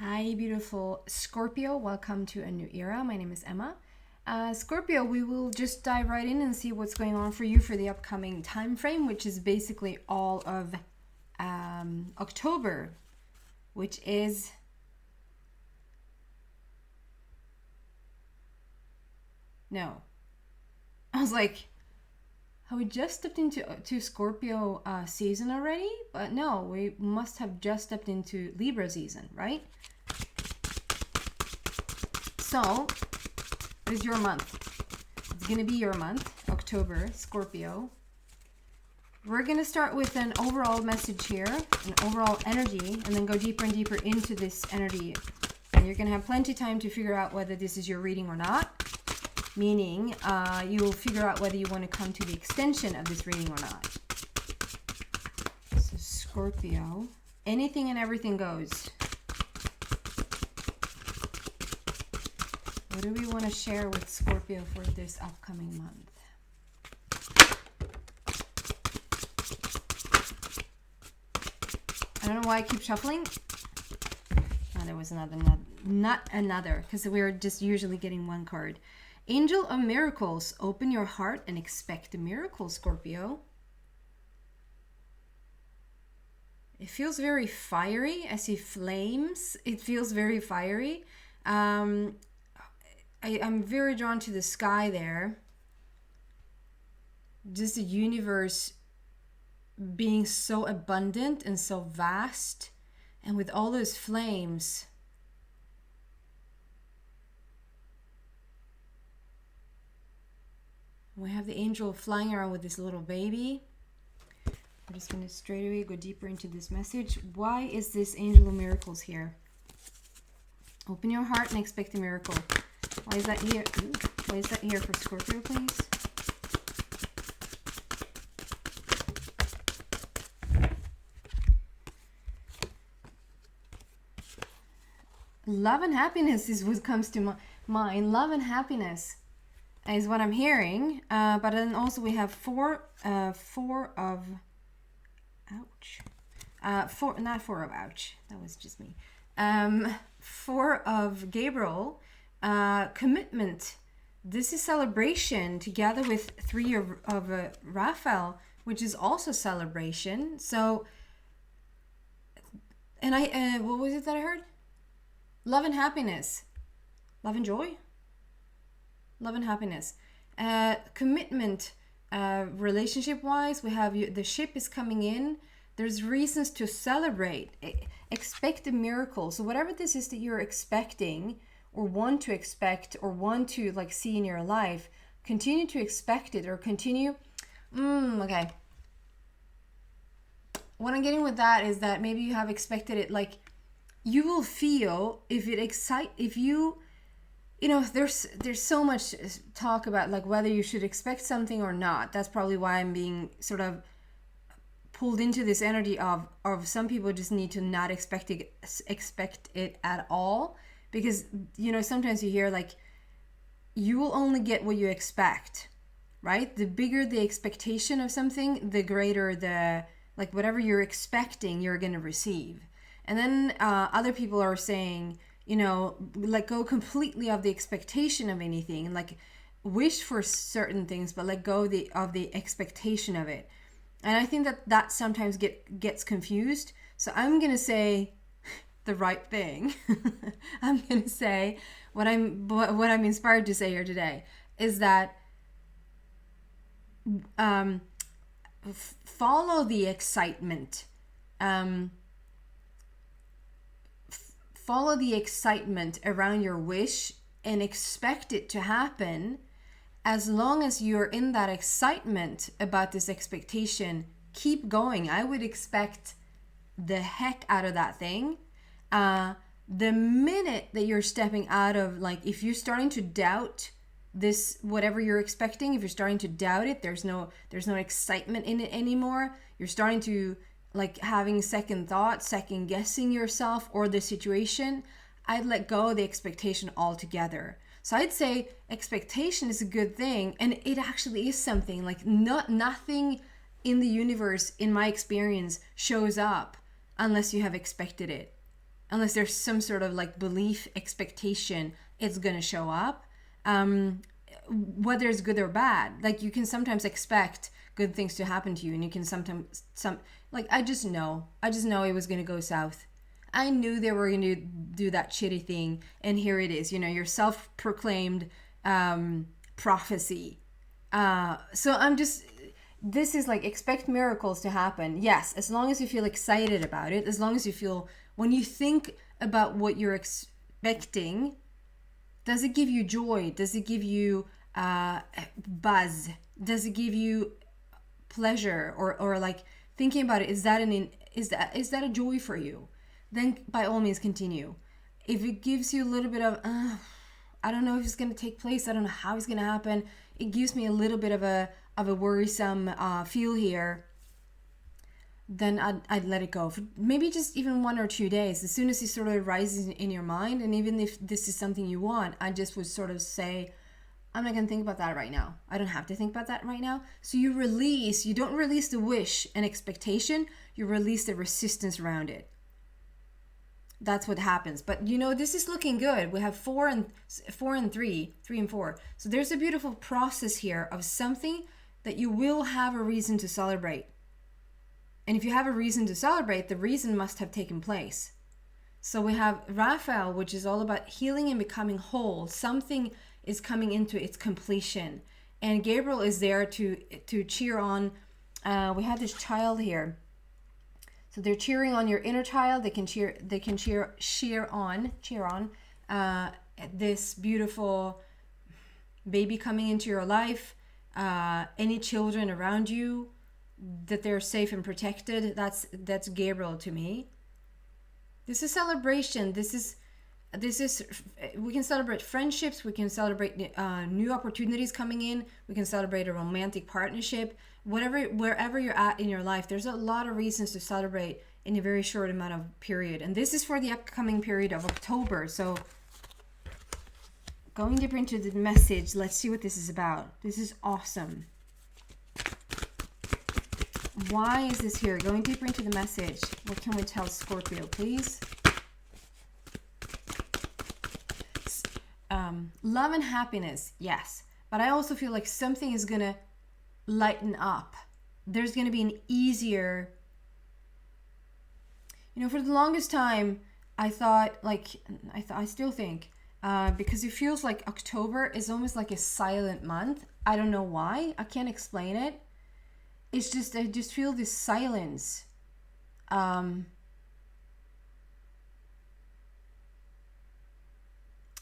Hi, beautiful Scorpio. Welcome to a new era. My name is Emma. Scorpio, we will just dive right in and see what's going on for you for the upcoming time frame, which is basically all of October, which is no. I was like, have we just stepped into Scorpio season already? But no, we must have just stepped into Libra season, right? So, it is your month. It's going to be your month, October, Scorpio. We're going to start with an overall message here, an overall energy, and then go deeper and deeper into this energy. And you're going to have plenty of time to figure out whether this is your reading or not. Meaning, you'll figure out whether you want to come to the extension of this reading or not. So, Scorpio, anything and everything goes. What do we want to share with Scorpio for this upcoming month? I don't know why I keep shuffling. Oh, there was not another, because we're just usually getting one card. Angel of Miracles, open your heart and expect a miracle, Scorpio. It feels very fiery. I see flames. It feels very fiery. I'm very drawn to the sky there. Just the universe being so abundant and so vast, and with all those flames. We have the angel flying around with this little baby. We're just going to straight away go deeper into this message. Why is this angel of miracles here? Open your heart and expect a miracle. Why is that here? Why is that here for Scorpio, please? Love and happiness is what comes to mind. Love and happiness is what I'm hearing. But then also we have four of ouch. Not four of ouch. That was just me. Four of Gabriel. Commitment. This is celebration together with three of Raphael, which is also celebration. So, and what was it that I heard? Love and happiness. Love and joy. Love and happiness. Commitment. Relationship wise, we have the ship is coming in. There's reasons to celebrate. Expect a miracle. So whatever this is that you're expecting, or want to expect, or want to like see in your life, continue to expect it, or continue. Okay. What I'm getting with that is that maybe you have expected it, like you will feel if you know, there's so much talk about like whether you should expect something or not. That's probably why I'm being sort of pulled into this energy of some people just need to not expect it at all. Because, you know, sometimes you hear like, you will only get what you expect, right? The bigger the expectation of something, the greater the, like whatever you're expecting, you're going to receive. And then other people are saying, you know, let go completely of the expectation of anything, and like wish for certain things, but let go of the expectation of it. And I think that sometimes gets confused. So I'm going to say the right thing. I'm going to say what I'm inspired to say here today is that follow the excitement. Follow the excitement around your wish and expect it to happen. As long as you're in that excitement about this expectation, keep going. I would expect the heck out of that thing. The minute that you're stepping out of, like, if you're starting to doubt this, whatever you're expecting, if you're starting to doubt it, there's no excitement in it anymore. You're starting to like having second thoughts, second guessing yourself or the situation. I'd let go of the expectation altogether. So I'd say expectation is a good thing, and it actually is something. Like nothing in the universe, in my experience, shows up unless you have expected it. unless there's some sort of like belief expectation, it's going to show up. Whether it's good or bad, like you can sometimes expect good things to happen to you, and you can sometimes like I just know it was going to go south. I knew they were going to do that shitty thing, and here it is, your self-proclaimed prophecy. So this is like, expect miracles to happen. Yes, as long as you feel excited about it, as long as you feel, when you think about what you're expecting, does it give you joy? Does it give you buzz? Does it give you pleasure? Or like thinking about it, is that a joy for you? Then by all means continue. If it gives you a little bit of I don't know if it's going to take place, I don't know how it's going to happen, it gives me a little bit of a worrisome feel here, then I'd let it go for maybe just even 1 or 2 days. As soon as it sort of rises in your mind, and even if this is something you want, I just would sort of say, I'm not going to think about that right now. I don't have to think about that right now. So you don't release the wish and expectation, you release the resistance around it. That's what happens. But this is looking good. We have 4 and 3 and 4. So there's a beautiful process here of something that you will have a reason to celebrate. And if you have a reason to celebrate, the reason must have taken place. So we have Raphael, which is all about healing and becoming whole. Something is coming into its completion. And Gabriel is there to cheer on. We have this child here. So they're cheering on your inner child. They can cheer on this beautiful baby coming into your life. Any children around you, that they're safe and protected. That's Gabriel to me. This is celebration. This is we can celebrate friendships. We can celebrate new opportunities coming in. We can celebrate a romantic partnership. Wherever you're at in your life, there's a lot of reasons to celebrate in a very short amount of period. And this is for the upcoming period of October. So going deeper into the message, let's see what this is about. This is awesome. Why is this here? Going deeper into the message. What can we tell Scorpio, please? Love and happiness, yes. But I also feel like something is going to lighten up. There's going to be an easier... for the longest time, I thought, I still think, because it feels like October is almost like a silent month. I don't know why. I can't explain it. It's just, I just feel this silence.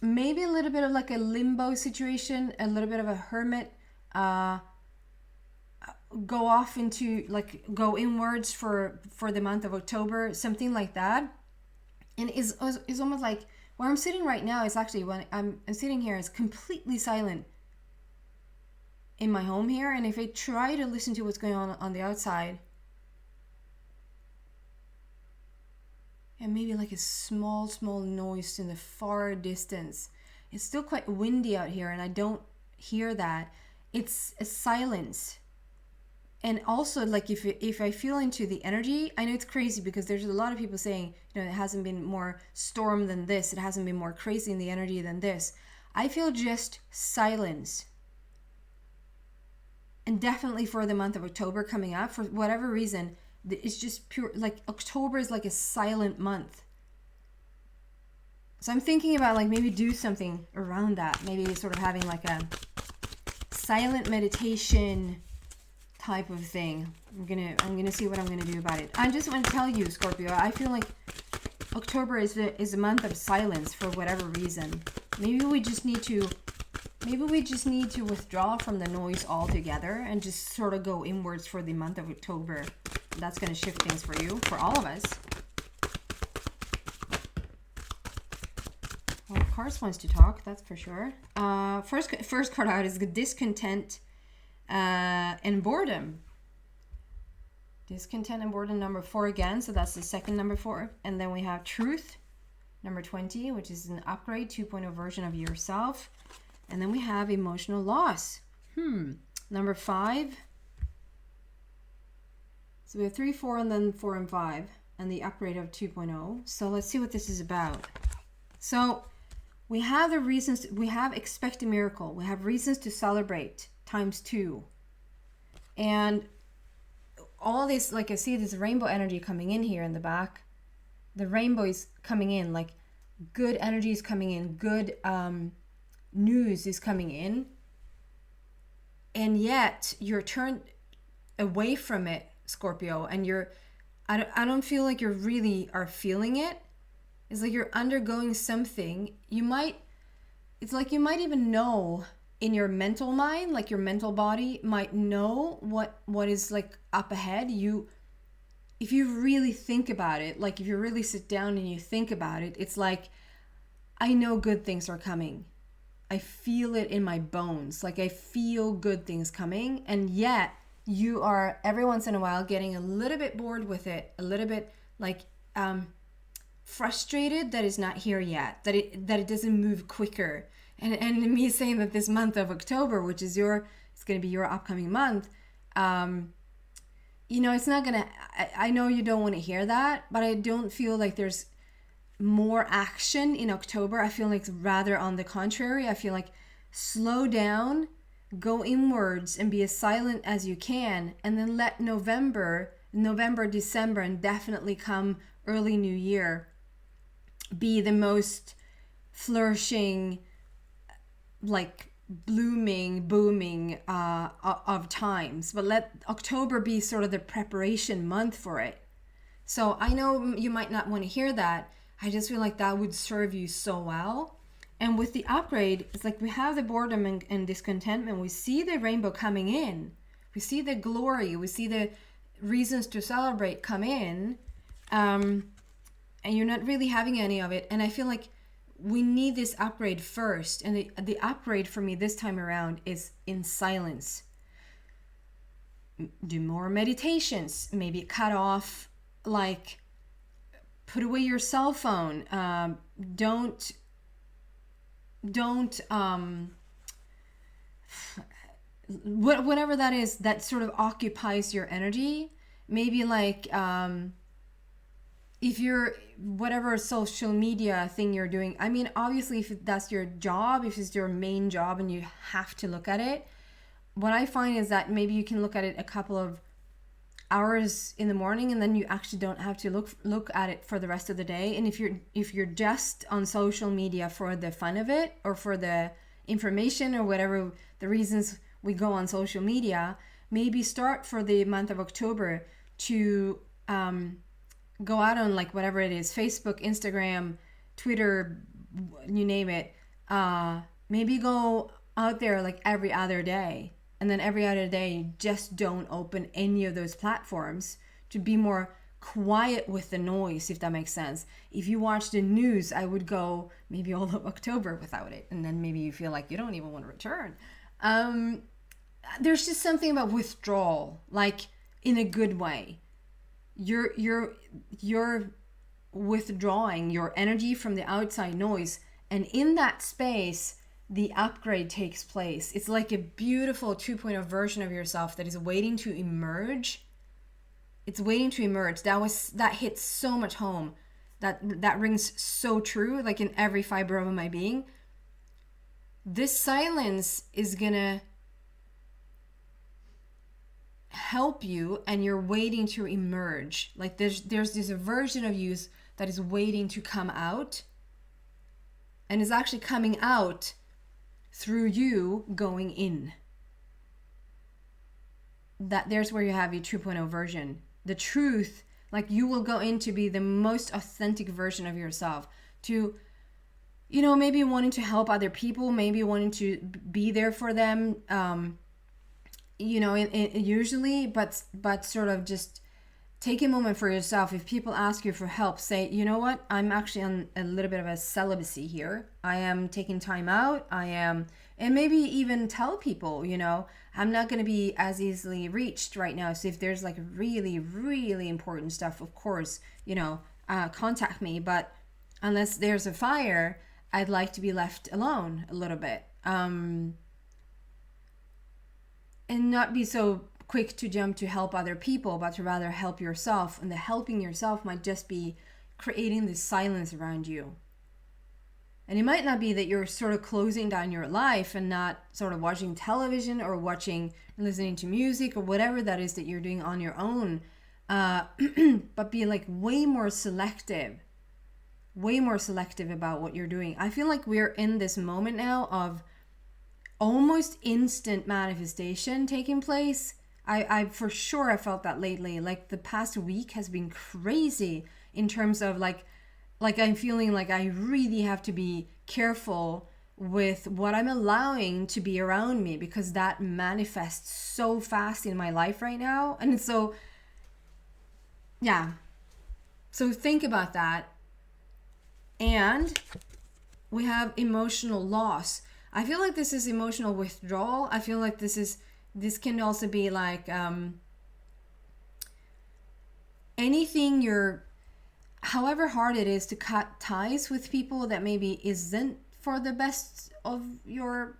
Maybe a little bit of like a limbo situation, a little bit of a hermit, go off into, like, go inwards for the month of October, something like that. And is almost like where I'm sitting right now is actually, when I'm sitting here, is completely silent in my home here. And if I try to listen to what's going on the outside, and maybe like a small noise in the far distance, it's still quite windy out here and I don't hear that. It's a silence. And also, like, if I feel into the energy, I know it's crazy because there's a lot of people saying, it hasn't been more storm than this, it hasn't been more crazy in the energy than this. I feel just silence. And definitely for the month of October coming up, for whatever reason, it's just pure, like, October is like a silent month. So I'm thinking about, like, maybe do something around that. Maybe sort of having like a silent meditation type of thing. I'm gonna see what I'm gonna do about it. I just want to tell you, Scorpio, I feel like October is a month of silence for whatever reason. Maybe we just need to withdraw from the noise altogether and just sort of go inwards for the month of October. That's going to shift things for you, for all of us. Well, Cars wants to talk, that's for sure. First card out is discontent and boredom. Discontent and boredom, number 4 again, so that's the second number 4. And then we have truth, number 20, which is an upgrade, 2.0 version of yourself. And then we have emotional loss. Number 5. So we have 3, 4, and then 4 and 5. and the upgrade of 2.0. So let's see what this is about. So we have the reasons, we have expect a miracle. We have reasons to celebrate times 2. And all this, like I see this rainbow energy coming in here in the back. The rainbow is coming in, like good energy is coming in, good news is coming in. And yet you're turned away from it, Scorpio, and I don't feel like you really are feeling it. It's like you're undergoing something. It's like you might even know in your mental mind, like your mental body might know what is like up ahead. If you really think about it, like if you really sit down and you think about it, it's like, I know good things are coming. I feel it in my bones. Like I feel good things coming. And yet you are every once in a while getting a little bit bored with it, a little bit like frustrated that it's not here yet, that it doesn't move quicker. And me saying that this month of October, which is it's going to be your upcoming month, it's not going to, I know you don't want to hear that, but I don't feel like there's more action in October. I feel like rather on the contrary. I feel like slow down, go inwards and be as silent as you can, and then let November, December, and definitely come early New Year be the most flourishing, like blooming, booming of times. But let October be sort of the preparation month for it. So I know you might not want to hear that. I just feel like that would serve you so well. And with the upgrade, it's like we have the boredom and discontentment. We see the rainbow coming in. We see the glory. We see the reasons to celebrate come in. And you're not really having any of it. And I feel like we need this upgrade first. And the upgrade for me this time around is in silence. Do more meditations. Maybe cut off, like, put away your cell phone. Don't whatever that is that sort of occupies your energy. Maybe like if you're whatever social media thing you're doing, I mean, obviously if that's your job, if it's your main job and you have to look at it, what I find is that maybe you can look at it a couple of hours in the morning, and then you actually don't have to look at it for the rest of the day. And if you're just on social media for the fun of it, or for the information, or whatever the reasons we go on social media, maybe start for the month of October to go out on, like, whatever it is, Facebook, Instagram, Twitter, you name it. Maybe go out there like every other day. And then every other day, you just don't open any of those platforms, to be more quiet with the noise, if that makes sense. If you watch the news, I would go maybe all of October without it. And then maybe you feel like you don't even want to return. There's just something about withdrawal, like in a good way. You're withdrawing your energy from the outside noise. And in that space, the upgrade takes place. It's like a beautiful 2.0 version of yourself that is waiting to emerge. It's waiting to emerge. That hits so much home. That rings so true, like in every fiber of my being. This silence is gonna help you, and you're waiting to emerge. Like there's this version of you that is waiting to come out, and is actually coming out through you going in. There's where you have your 2.0 version. The truth, like you will go in to be the most authentic version of yourself, to, maybe wanting to help other people, maybe wanting to be there for them, usually, but sort of just take a moment for yourself. If people ask you for help, say, you know what, I'm actually on a little bit of a celibacy here. I am taking time out. And maybe even tell people, I'm not going to be as easily reached right now. So if there's like really, really important stuff, of course, contact me. But unless there's a fire, I'd like to be left alone a little bit. And not be so quick to jump to help other people, but to rather help yourself. And the helping yourself might just be creating this silence around you. And it might not be that you're sort of closing down your life and not sort of watching television or listening to music or whatever that is that you're doing on your own, but be like way more selective about what you're doing. I feel like we're in this moment now of almost instant manifestation taking place. I for sure I felt that lately. Like the past week has been crazy in terms of like I'm feeling like I really have to be careful with what I'm allowing to be around me, because that manifests so fast in my life right now. And so, yeah. So think about that. And we have emotional loss. I feel like this is emotional withdrawal. I feel like this can also be like anything however hard it is to cut ties with people that maybe isn't for the best of your,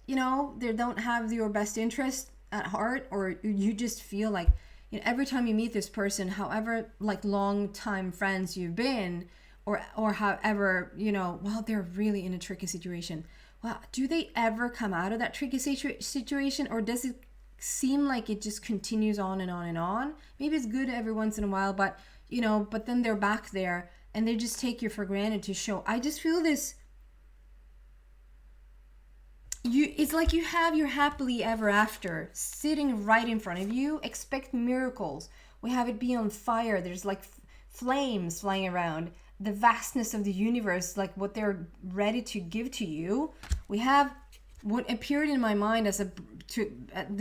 they don't have your best interest at heart, or you just feel like, every time you meet this person, however like long time friends you've been, or however, well, they're really in a tricky situation. Well, do they ever come out of that tricky situation, or does it seem like it just continues on and on and on? Maybe it's good every once in a while, but but then they're back there and they just take you for granted to show. I just feel this. It's like you have your happily ever after sitting right in front of you. Expect miracles. We have it be on fire. There's like flames flying around. The vastness of the universe, like what they're ready to give to you. We have what appeared in my mind as the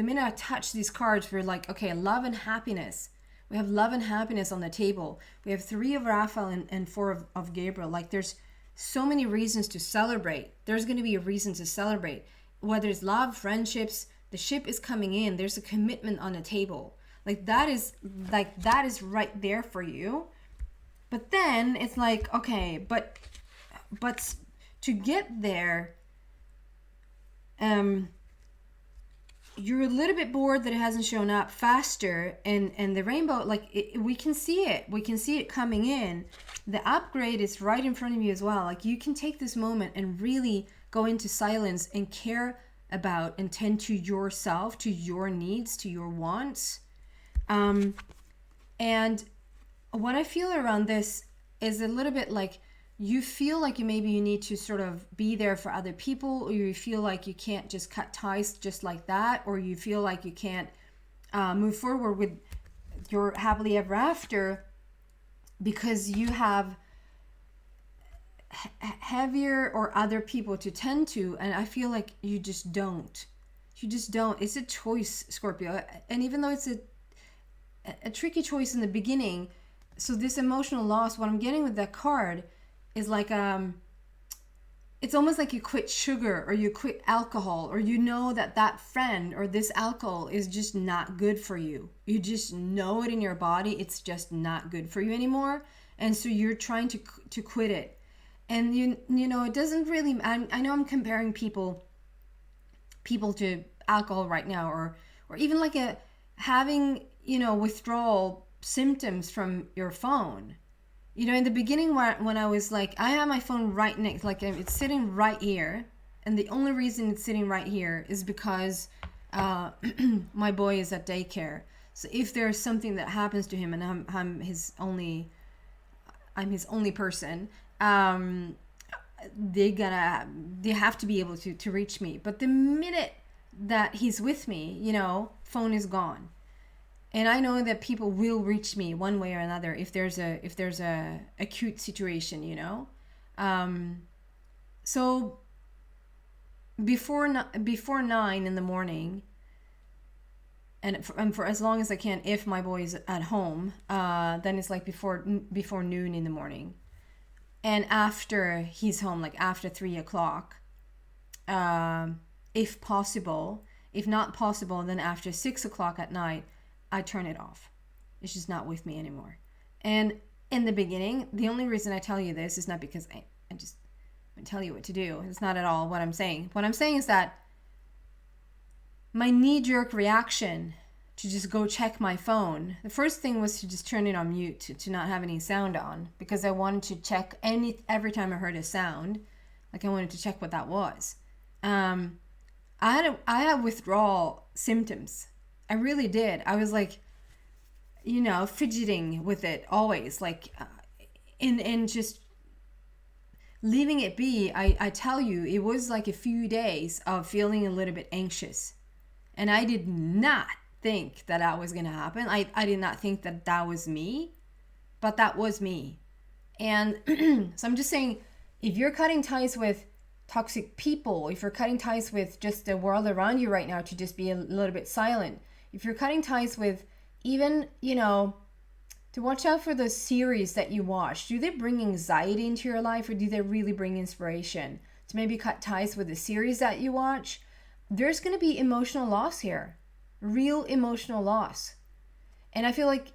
minute I touched these cards, we're like, okay, love and happiness. We have love and happiness on the table. We have 3 of Raphael and 4 of Gabriel. Like there's so many reasons to celebrate. There's going to be a reason to celebrate. Whether it's love, friendships, the ship is coming in. There's a commitment on the table. That is right there for you. But then it's like, okay, but to get there, you're a little bit bored that it hasn't shown up faster, and the rainbow, we can see it coming in. The upgrade is right in front of you as well. Like you can take this moment and really go into silence and care about and tend to yourself, to your needs, to your wants. And what I feel around this is a little bit like you feel like you need to sort of be there for other people, or you feel like you can't just cut ties just like that, or you feel like you can't move forward with your happily ever after because you have heavier or other people to tend to. And I feel like you just don't. It's a choice, Scorpio. And even though it's a tricky choice in the beginning, so this emotional loss, what I'm getting with that card is like it's almost like you quit sugar or you quit alcohol, or that friend or this alcohol is just not good for you. You just know it in your body, it's just not good for you anymore, and so you're trying to quit it. And you know it doesn't really, I know I'm comparing people to alcohol right now, or even like having withdrawal symptoms from your phone. In the beginning when I was like, I have my phone right next, like it's sitting right here, and the only reason it's sitting right here is because my boy is at daycare. So if there's something that happens to him and I'm his only person, they have to be able to reach me. But the minute that he's with me, phone is gone. And I know that people will reach me one way or another if there's a acute situation, So before 9 in the morning, and for as long as I can, if my boy's at home, then it's like before noon in the morning, and after he's home, like after 3 o'clock, if possible. If not possible, then after 6 o'clock at night, I turn it off. It's just not with me anymore. And in the beginning, the only reason I tell you this is not because I just tell you what to do. It's not at all what I'm saying. What I'm saying is that my knee-jerk reaction to just go check my phone. The first thing was to just turn it on mute, to not have any sound on, because I wanted to check every time I heard a sound, like I wanted to check what that was. I had withdrawal symptoms. I really did. I was like, fidgeting with it always, like, and just leaving it be. I tell you, it was like a few days of feeling a little bit anxious, and I did not think that was going to happen. I did not think that was me, but that was me. And so I'm just saying, if you're cutting ties with toxic people, if you're cutting ties with just the world around you right now, to just be a little bit silent. If you're cutting ties with even, to watch out for the series that you watch. Do they bring anxiety into your life, or do they really bring inspiration? To maybe cut ties with the series that you watch. There's going to be emotional loss here. Real emotional loss. And I feel like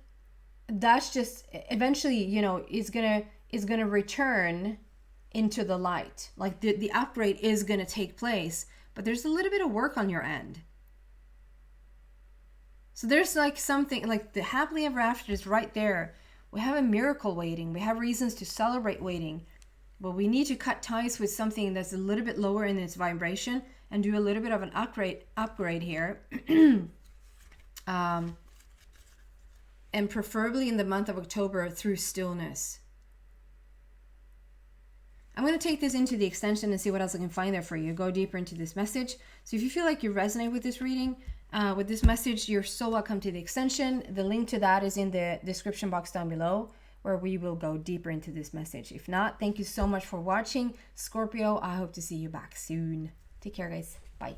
that's just eventually, is gonna return into the light. Like the upgrade is gonna take place, but there's a little bit of work on your end. So there's like something like the happily ever after is right there. We have a miracle waiting. We have reasons to celebrate waiting, but we need to cut ties with something that's a little bit lower in its vibration and do a little bit of an upgrade here. And preferably in the month of October through stillness. I'm going to take this into the extension and see what else I can find there for you. Go deeper into this message. So if you feel like you resonate with this reading, with this message, you're so welcome to the extension. The link to that is in the description box down below, where we will go deeper into this message. If not, thank you so much for watching. Scorpio, I hope to see you back soon. Take care, guys. Bye.